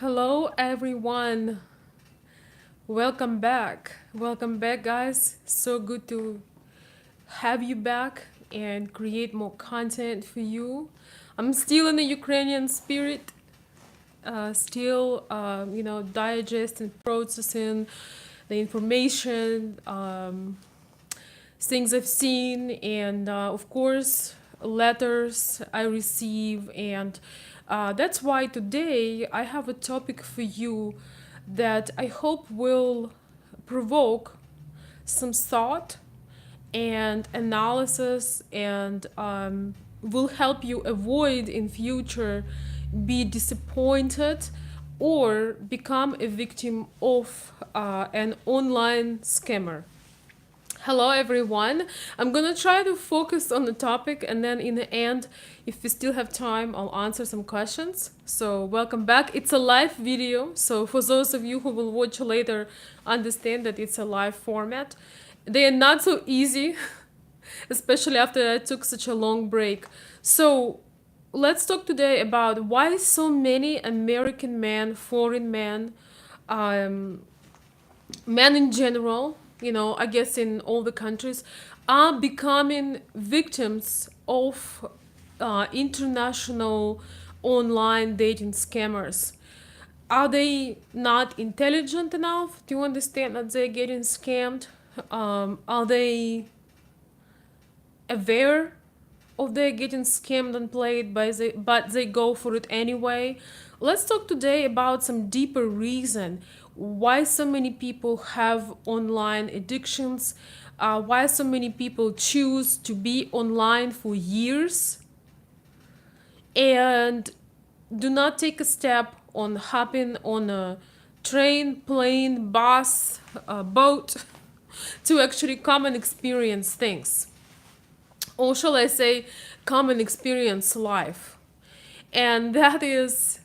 Hello, everyone. Welcome back. Welcome back, guys. So good to have you back and create more content for you. I'm still in the Ukrainian spirit, still, digesting, processing the information, things I've seen, and of course, letters I receive. And that's why today I have a topic for you that I hope will provoke some thought and analysis and will help you avoid in future be disappointed or become a victim of an online scammer. Hello, everyone. I'm gonna try to focus on the topic, and then in the end, if we still have time, I'll answer some questions. So, welcome back. It's a live video, so for those of you who will watch later, understand that it's a live format. They are not so easy, especially after I took such a long break. So, let's talk today about why so many American men, foreign men, um, men in general, I guess in all the countries, are becoming victims of international online dating scammers. Are they not intelligent enough to understand that they're getting scammed? Are they aware of they're getting scammed and played but they go for it anyway? Let's talk today about some deeper reason why so many people have online addictions, why so many people choose to be online for years and do not take a step on hopping on a train, plane, bus, boat to actually come and experience things. Or shall I say, come and experience life. And that is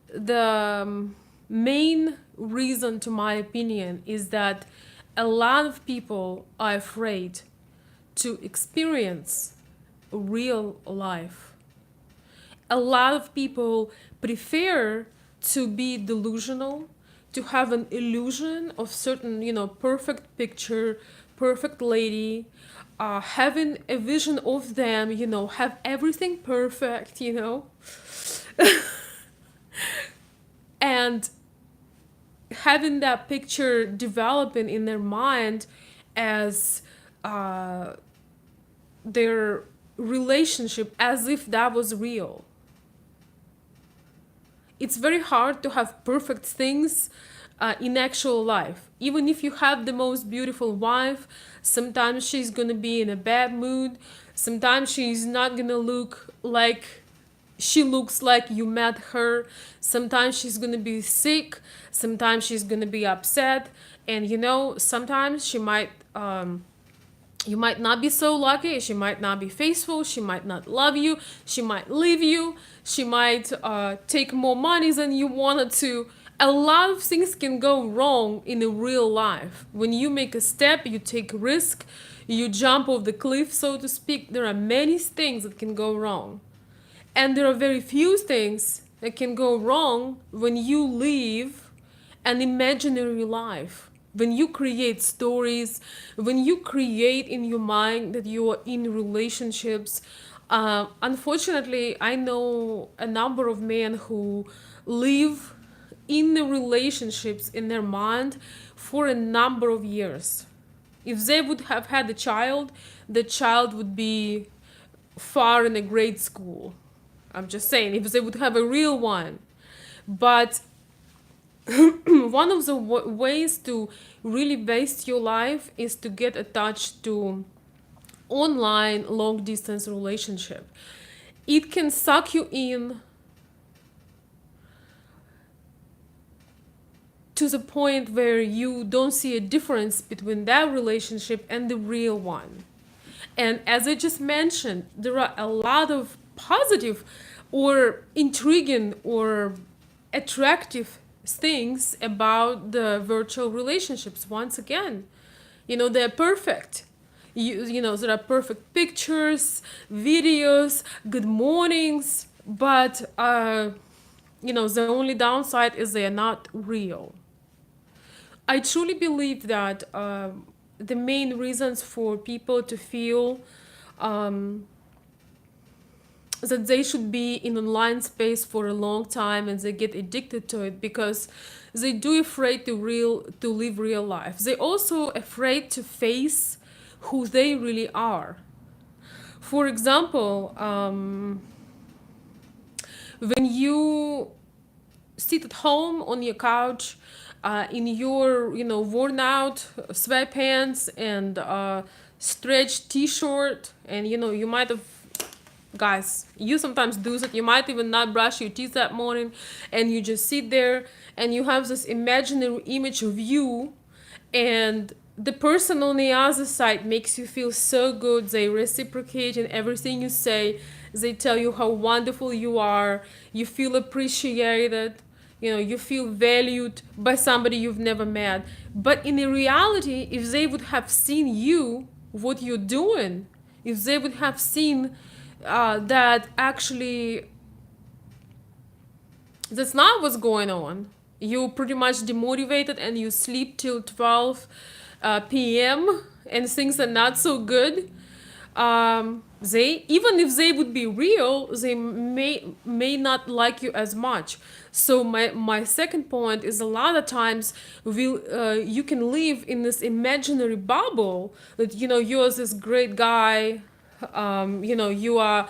the main reason, to my opinion, is that a lot of people are afraid to experience real life. A lot of people prefer to be delusional, to have an illusion of certain, perfect picture, perfect lady, having a vision of them, have everything perfect, and having that picture developing in their mind as their relationship, as if that was real. It's very hard to have perfect things in actual life. Even if you have the most beautiful wife, sometimes she's gonna be in a bad mood. Sometimes she's not gonna look like she looks like you met her. Sometimes she's gonna be sick. Sometimes she's gonna be upset. And sometimes she might you might not be so lucky. She might not be faithful. She might not love you. She might leave you. She might take more money than you wanted to. A lot of things can go wrong in a real life. When you make a step, you take risk, you jump off the cliff, so to speak. There are many things that can go wrong. And there are very few things that can go wrong when you live an imaginary life. When you create stories, when you create in your mind that you are in relationships. Unfortunately, I know a number of men who live in the relationships in their mind for a number of years. If they would have had a child, the child would be far in a grade school. I'm just saying, if they would have a real one. But one of the ways to really waste your life is to get attached to online long distance relationship. It can suck you in to the point where you don't see a difference between that relationship and the real one. And as I just mentioned, there are a lot of positive or intriguing or attractive things about the virtual relationships. Once again, they're perfect. There are perfect pictures, videos, good mornings, but the only downside is they are not real. I truly believe that the main reasons for people to feel um, that they should be in online space for a long time and they get addicted to it because they do afraid to live real life. They also afraid to face who they really are. For example, when you sit at home on your couch in your worn out sweatpants and stretched t-shirt, and you might have, guys, you sometimes do that, you might even not brush your teeth that morning, and you just sit there and you have this imaginary image of you, and the person on the other side makes you feel so good. They reciprocate in everything you say. They tell you how wonderful you are. You feel appreciated. You feel valued by somebody you've never met. But in the reality, if they would have seen you, what you're doing, if they would have seen that actually that's not what's going on. You're pretty much demotivated and you sleep till 12 p.m. and things are not so good. They, even if they would be real, they may not like you as much. So my second point is, a lot of times you can live in this imaginary bubble that you're this great guy, you are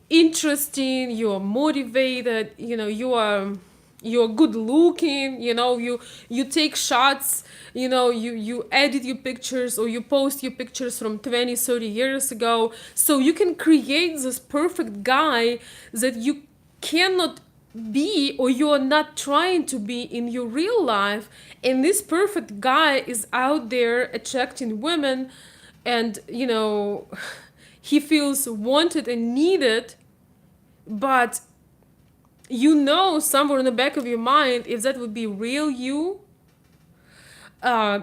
interesting, you are motivated, you're good looking, you take shots, you edit your pictures or you post your pictures from 20-30 years ago, so you can create this perfect guy that you cannot be, or you're not trying to be in your real life. And this perfect guy is out there attracting women, and he feels wanted and needed. But somewhere in the back of your mind, if that would be real you,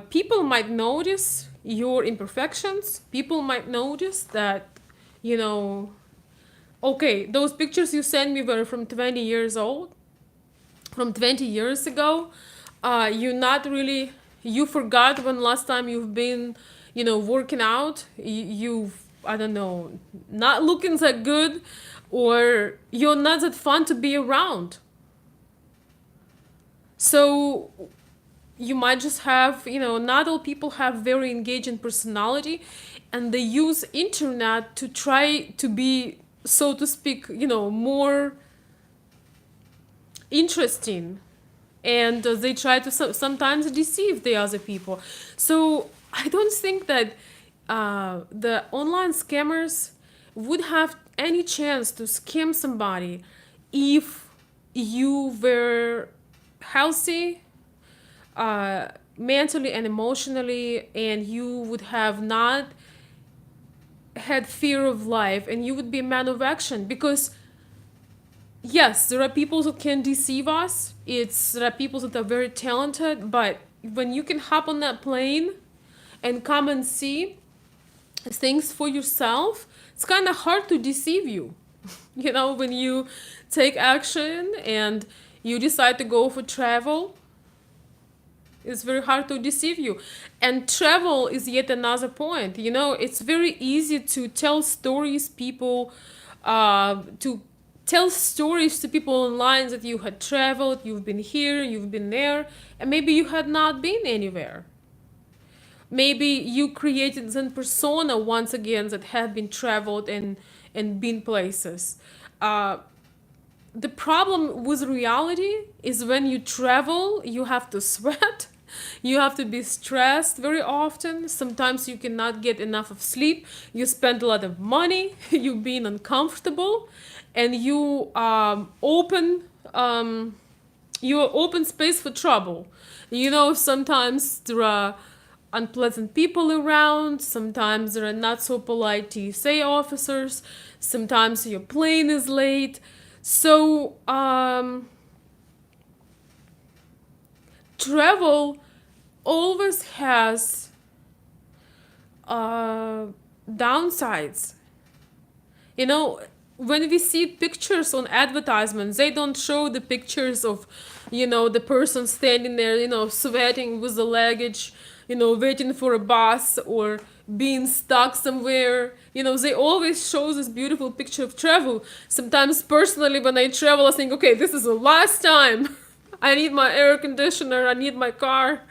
people might notice your imperfections. People might notice that, okay, those pictures you sent me were from 20 years old, from 20 years ago. You forgot when last time you've been, working out. You've, I don't know, not looking that good, or you're not that fun to be around. So you might just have, not all people have very engaging personality, and they use internet to try to be, so to speak, more interesting, and they try to sometimes deceive the other people. So I don't think that the online scammers would have any chance to scam somebody if you were healthy, mentally and emotionally, and you would have not had fear of life, and you would be a man of action. Because yes, there are people who can deceive us. There are people that are very talented, but when you can hop on that plane and come and see things for yourself, it's kind of hard to deceive you. When you take action and you decide to go for travel, it's very hard to deceive you. And travel is yet another point. It's very easy to tell stories to tell stories to people online that you had traveled, you've been here, you've been there, and maybe you had not been anywhere. Maybe you created some persona once again that have been traveled and been places. The problem with reality is, when you travel, you have to sweat. You have to be stressed very often. Sometimes you cannot get enough of sleep. You spend a lot of money. You've been uncomfortable, and you open space for trouble. Sometimes there are unpleasant people around. Sometimes there are not so polite TSA officers. Sometimes your plane is late. So travel always has downsides. when we see pictures on advertisements, they don't show the pictures of, the person standing there, sweating with the luggage, waiting for a bus or being stuck somewhere. They always show this beautiful picture of travel. Sometimes, personally, when I travel, I think, okay, this is the last time. I need my air conditioner, I need my car.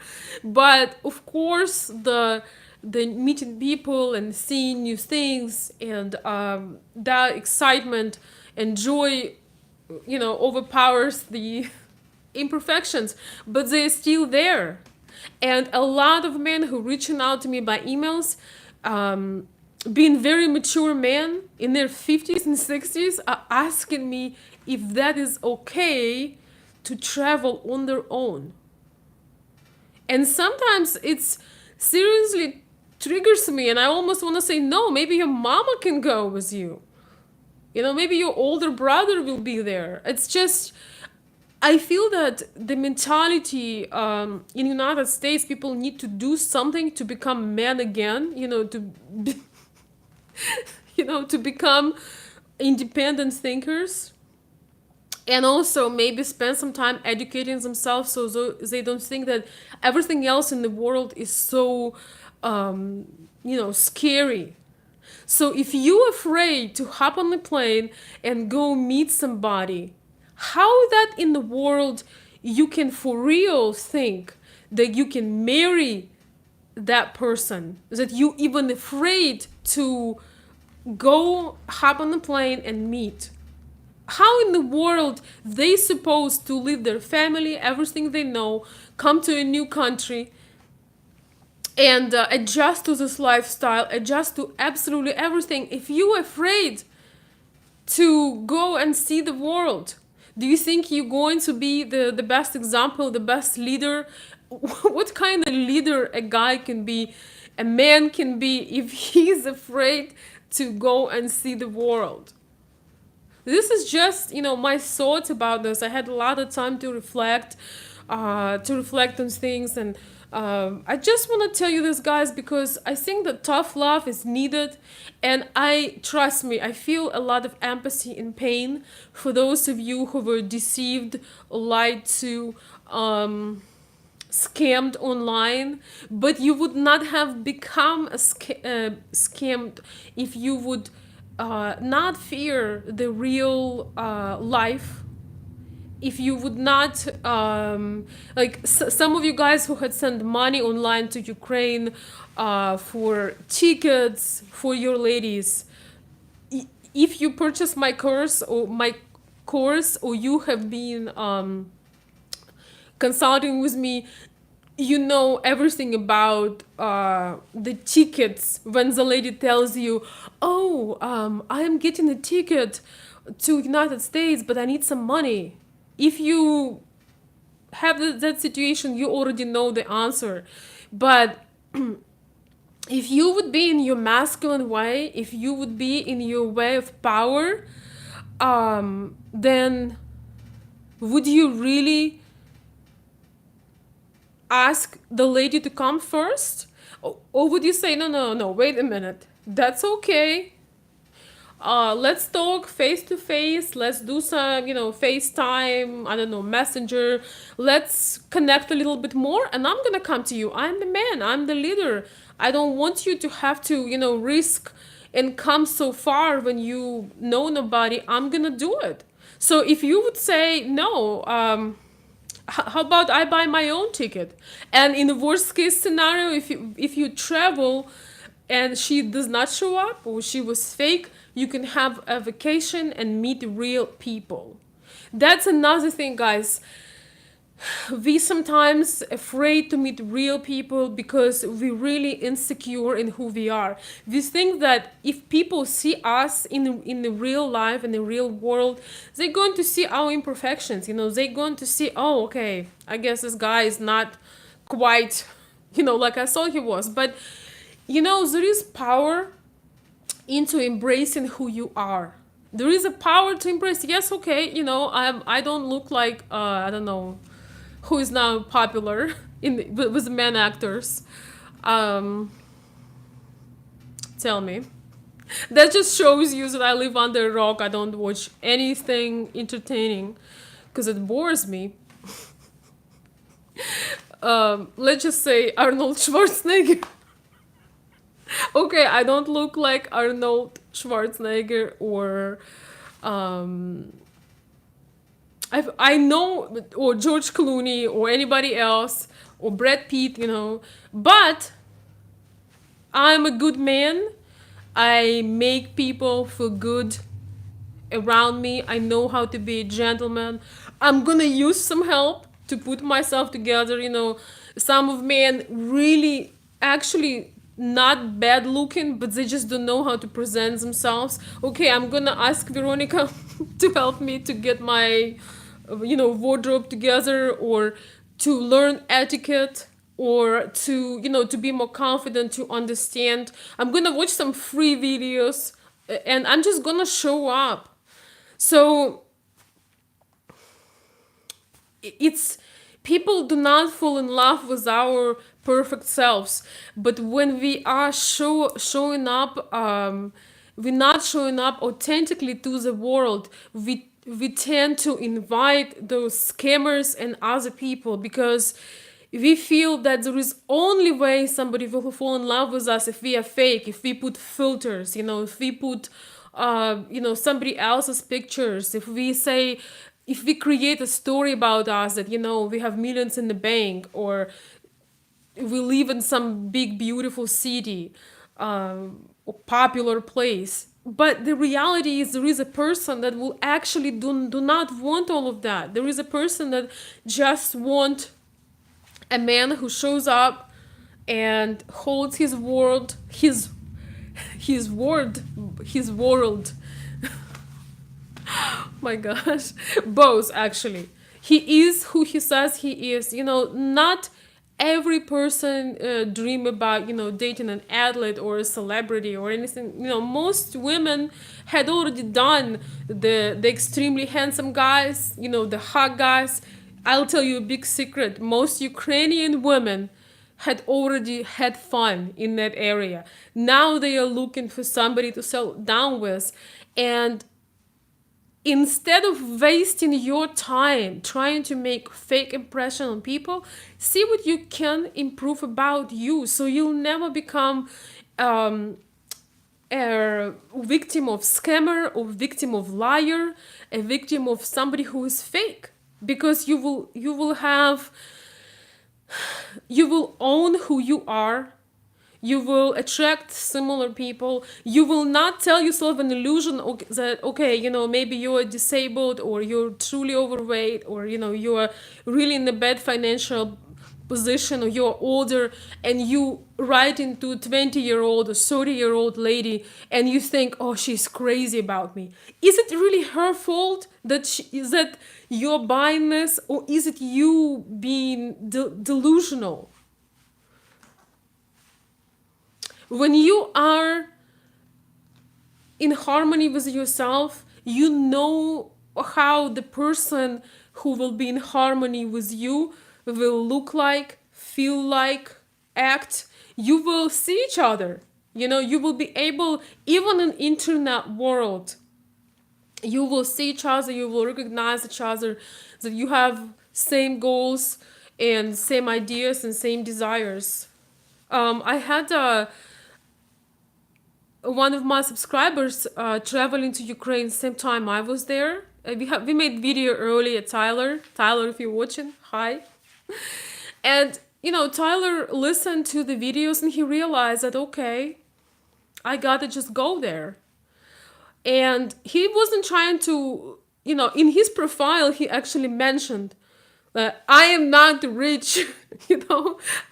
But of course, the meeting people and seeing new things and that excitement and joy, overpowers the imperfections, but they're still there. And a lot of men who reaching out to me by emails, being very mature men in their 50s and 60s, are asking me if that is okay to travel on their own. And sometimes it's seriously triggers me, and I almost want to say, no, maybe your mama can go with you. Maybe your older brother will be there. It's just, I feel that the mentality in United States, people need to do something to become men again, to become independent thinkers, and also maybe spend some time educating themselves so they don't think that everything else in the world is so scary. So if you're afraid to hop on the plane and go meet somebody, how that in the world you can for real think that you can marry that person, that you even afraid to go hop on the plane and meet? How in the world they supposed to leave their family, everything they know, come to a new country and adjust to this lifestyle, adjust to absolutely everything, if you're afraid to go and see the world? Do you think you're going to be the best example, the best leader? What kind of leader a guy can be, a man can be, if he's afraid to go and see the world? This is just, my thoughts about this. I had a lot of time to reflect on things, and I just want to tell you this, guys, because I think that tough love is needed, and trust me, I feel a lot of empathy and pain for those of you who were deceived, lied to, scammed online, but you would not have become scammed if you would not fear the real life, if you would not some of you guys who had sent money online to Ukraine for tickets for your ladies, if you purchase my course, or you have been consulting with me, you know everything about the tickets. When the lady tells you, oh, I am getting a ticket to United States, but I need some money. If you have that situation, you already know the answer. But if you would be in your masculine way, if you would be in your way of power, then would you really ask the lady to come first? Or would you say, no, wait a minute, that's okay, let's talk face to face, let's do some, FaceTime, I don't know, Messenger, let's connect a little bit more, and I'm gonna come to you. I'm the man, I'm the leader. I don't want you to have to, risk and come so far when you know nobody. I'm gonna do it. So if you would say no, how about I buy my own ticket? And in the worst case scenario, if you travel and she does not show up, or she was fake, you can have a vacation and meet real people. That's another thing, guys. We sometimes afraid to meet real people because we're really insecure in who we are. We think that if people see us in the real life, in the real world, they're going to see our imperfections. They're going to see, oh, okay, I guess this guy is not quite, like I thought he was. But there is power into embracing who you are. There is a power to embrace. Yes, okay, I don't look like I don't know who is now popular with the men actors. Tell me. That just shows you that I live under a rock. I don't watch anything entertaining because it bores me. Let's just say Arnold Schwarzenegger. Okay, I don't look like Arnold Schwarzenegger or um, I know, or George Clooney or anybody else or Brad Pitt, but I'm a good man. I make people feel good around me. I know how to be a gentleman. I'm gonna use some help to put myself together. Some of men really actually not bad looking, but they just don't know how to present themselves. Okay, I'm gonna ask Veronica to help me to get my, wardrobe together, or to learn etiquette, or to be more confident, to understand. I'm gonna watch some free videos, and I'm just gonna show up. So it's people do not fall in love with our perfect selves, but when we are showing up, we're not showing up authentically to the world. We tend to invite those scammers and other people, because we feel that there is only way somebody will fall in love with us if we are fake, if we put filters, if we put somebody else's pictures, if we create a story about us that we have millions in the bank, or we live in some big beautiful city, or popular place. But the reality is, there is a person that will actually do not want all of that. There is a person that just want a man who shows up and holds his word, his word, his world. My gosh, both actually. He is who he says he is. Not every person dream about dating an athlete or a celebrity or anything. Most women had already done the extremely handsome guys, the hot guys. I'll tell you a big secret. Most Ukrainian women had already had fun in that area. Now they are looking for somebody to settle down with. And instead of wasting your time trying to make fake impression on people, see what you can improve about you, so you'll never become a victim of scammer, or victim of liar, a victim of somebody who is fake. Because you will own who you are. You will attract similar people. You will not tell yourself an illusion that, okay, maybe you're disabled, or you're truly overweight, or, you're really in a bad financial position, or you're older, and you write into a 20-year-old or 30-year-old lady, and you think, oh, she's crazy about me. Is it really her fault is that you're buying this, or is it you being delusional? When you are in harmony with yourself, you know how the person who will be in harmony with you will look like, feel like, act. You will see each other. You will be able, even in internet world, you will see each other, you will recognize each other, that you have same goals and same ideas and same desires. I had one of my subscribers traveling to Ukraine same time I was there. We made video earlier, Tyler. Tyler, if you're watching, hi. And Tyler listened to the videos, and he realized that, okay, I gotta just go there. And he wasn't trying to, in his profile, he actually mentioned that I am not rich,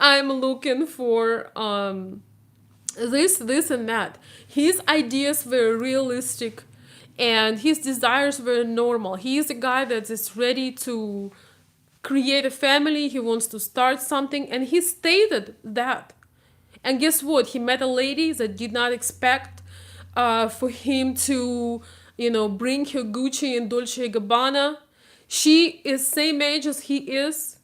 I'm looking for this and that. His ideas were realistic, and his desires were normal. He is a guy that is ready to create a family. He wants to start something, and he stated that. And guess what? He met a lady that did not expect for him to, bring her Gucci and Dolce & Gabbana. She is same age as he is.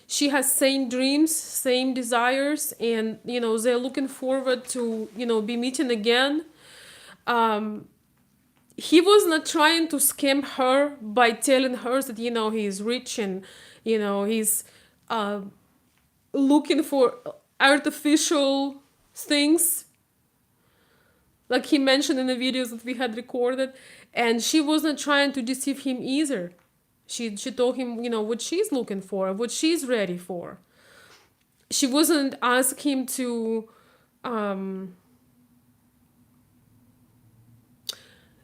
She has same dreams, same desires, and they're looking forward to be meeting again. Um, he was not trying to scam her by telling her that, he's rich and, he's uh, looking for artificial things, like he mentioned in the videos that we had recorded. And she wasn't trying to deceive him either. She told him, what she's looking for, what she's ready for. She wasn't asking him to um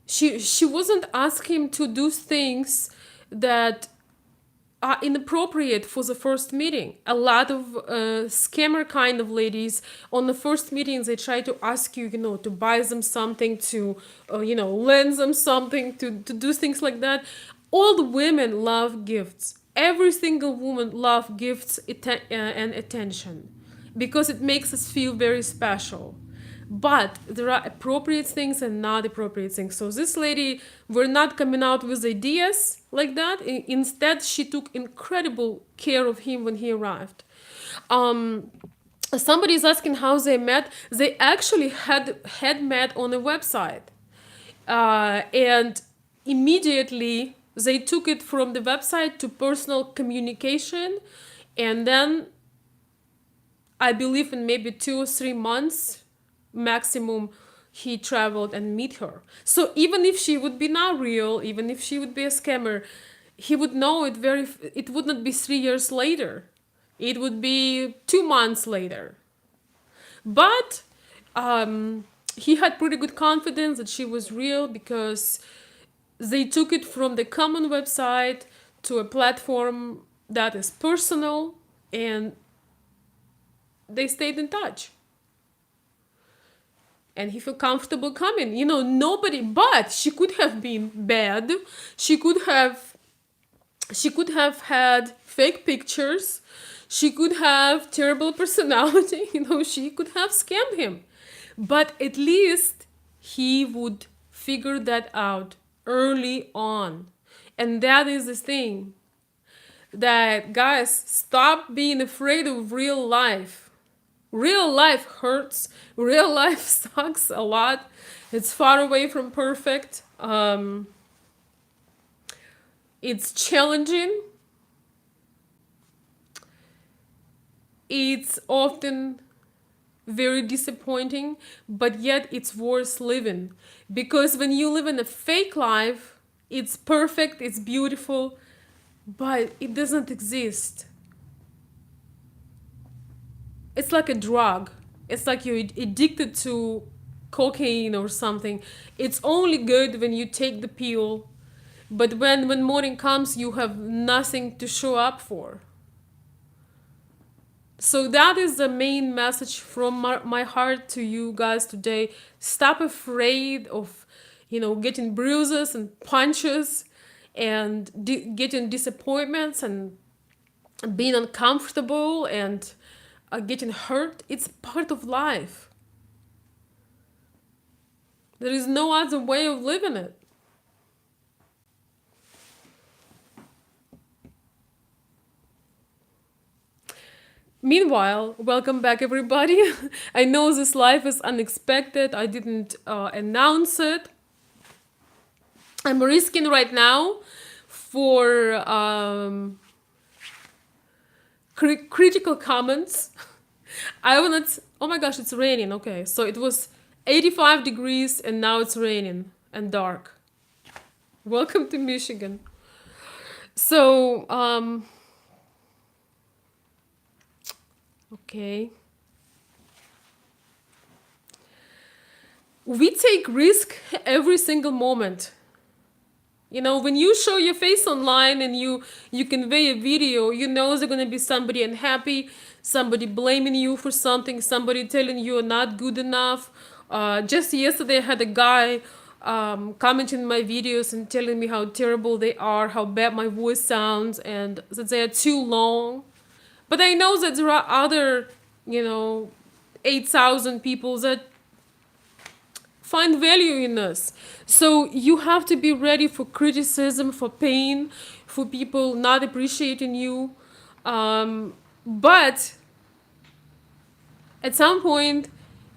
she wasn't asking him to do things that are inappropriate for the first meeting. A lot of scammer kind of ladies on the first meeting, they try to ask you, to buy them something, to lend them something, to do things like that. All the women love gifts. Every single woman loves gifts and attention, because it makes us feel very special. But there are appropriate things and not appropriate things. So this lady were not coming out with ideas like that. Instead, she took incredible care of him when he arrived. Somebody is asking how they met. They actually had met on a website, and immediately they took it from the website to personal communication, and then I believe in maybe 2 or 3 months maximum, he traveled and meet her. So even if she would be not real, even if she would be a scammer, he would know it it would not be 3 years later. It would be 2 months later. But he had pretty good confidence that she was real, because they took it from the common website to a platform that is personal, and they stayed in touch. And he felt comfortable coming. Nobody, but she could have been bad. She could have had fake pictures. She could have terrible personality. She could have scammed him. But at least he would figure that out early on. And that is the thing. That, guys, stop being afraid of real life. Real life hurts. Real life sucks a lot. It's far away from perfect. It's challenging. It's often very disappointing, but yet it's worth living. Because when you live in a fake life, it's perfect, it's beautiful, but it doesn't exist. It's like a drug. It's like you're addicted to cocaine or something. It's only good when you take the pill, but when morning comes, you have nothing to show up for. So that is the main message from my heart to you guys today. Stop afraid of, getting bruises and punches and getting disappointments and being uncomfortable and getting hurt. It's part of life. There is no other way of living it. Meanwhile, welcome back, everybody. I know this live is unexpected. I didn't announce it. I'm risking right now for critical comments. I want to. Oh my gosh, it's raining. Okay, so it was 85 degrees and now it's raining and dark. Welcome to Michigan. So, okay. We take risk every single moment. When you show your face online and you convey a video, there's going to be somebody unhappy, somebody blaming you for something, somebody telling you're not good enough. Just yesterday, I had a guy commenting my videos and telling me how terrible they are, how bad my voice sounds, and that they are too long. But I know that there are other, 8,000 people that find value in us. So you have to be ready for criticism, for pain, for people not appreciating you. But at some point,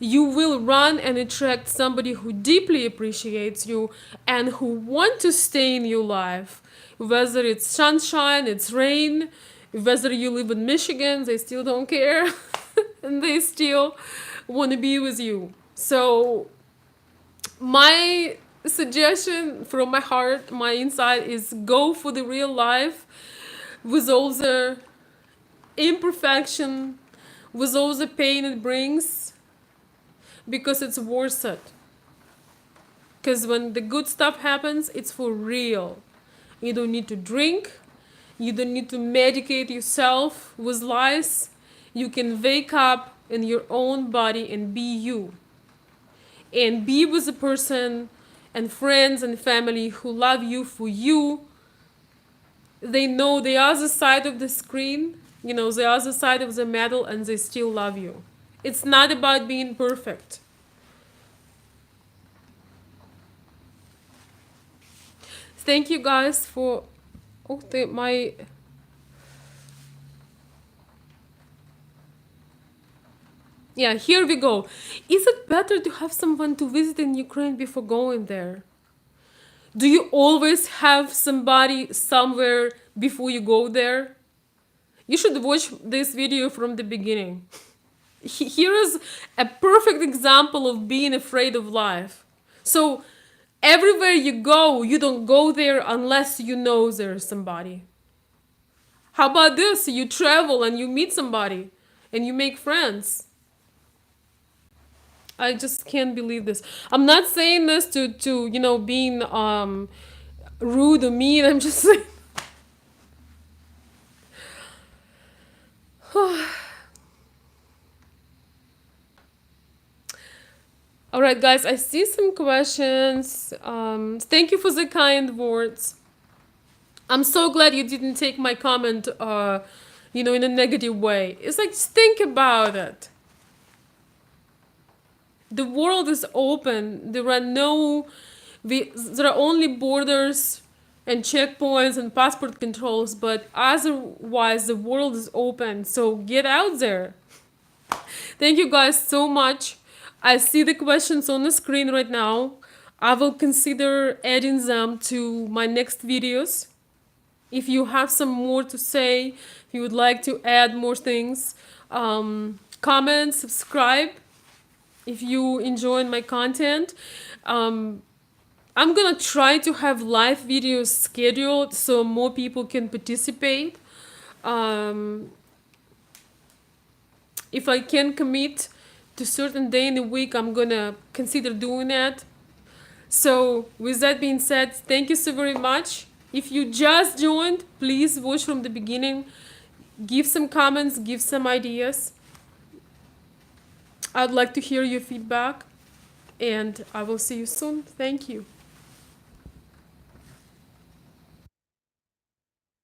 you will run and attract somebody who deeply appreciates you and who want to stay in your life. Whether it's sunshine, it's rain, whether you live in Michigan, they still don't care and they still want to be with you. So my suggestion from my heart, my inside, is go for the real life with all the imperfection, with all the pain it brings, because it's worth it. Because when the good stuff happens, it's for real. You don't need to drink, you don't need to medicate yourself with lies. You can wake up in your own body and be you. And be with a person and friends and family who love you for you. They know the other side of the screen, the other side of the medal, and they still love you. It's not about being perfect. Thank you guys for yeah, here we go. Is it better to have someone to visit in Ukraine before going there? Do you always have somebody somewhere before you go there? You should watch this video from the beginning. Here is a perfect example of being afraid of life. So everywhere you go, you don't go there unless you know there's somebody. How about this? You travel and you meet somebody and you make friends. I just can't believe this. I'm not saying this to being rude or mean. I'm just saying. All right, guys, I see some questions. Thank you for the kind words. I'm so glad you didn't take my comment, in a negative way. It's like, just think about it. The world is open. There are only borders and checkpoints and passport controls, but otherwise the world is open. So get out there. Thank you guys so much. I see the questions on the screen right now. I will consider adding them to my next videos. If you have some more to say, if you would like to add more things, comment, subscribe. If you enjoy my content, I'm gonna try to have live videos scheduled so more people can participate. If I can commit to a certain day in the week, I'm gonna consider doing that. So with that being said, thank you so very much. If you just joined, please watch from the beginning. Give some comments, give some ideas. I'd like to hear your feedback, and I will see you soon. Thank you.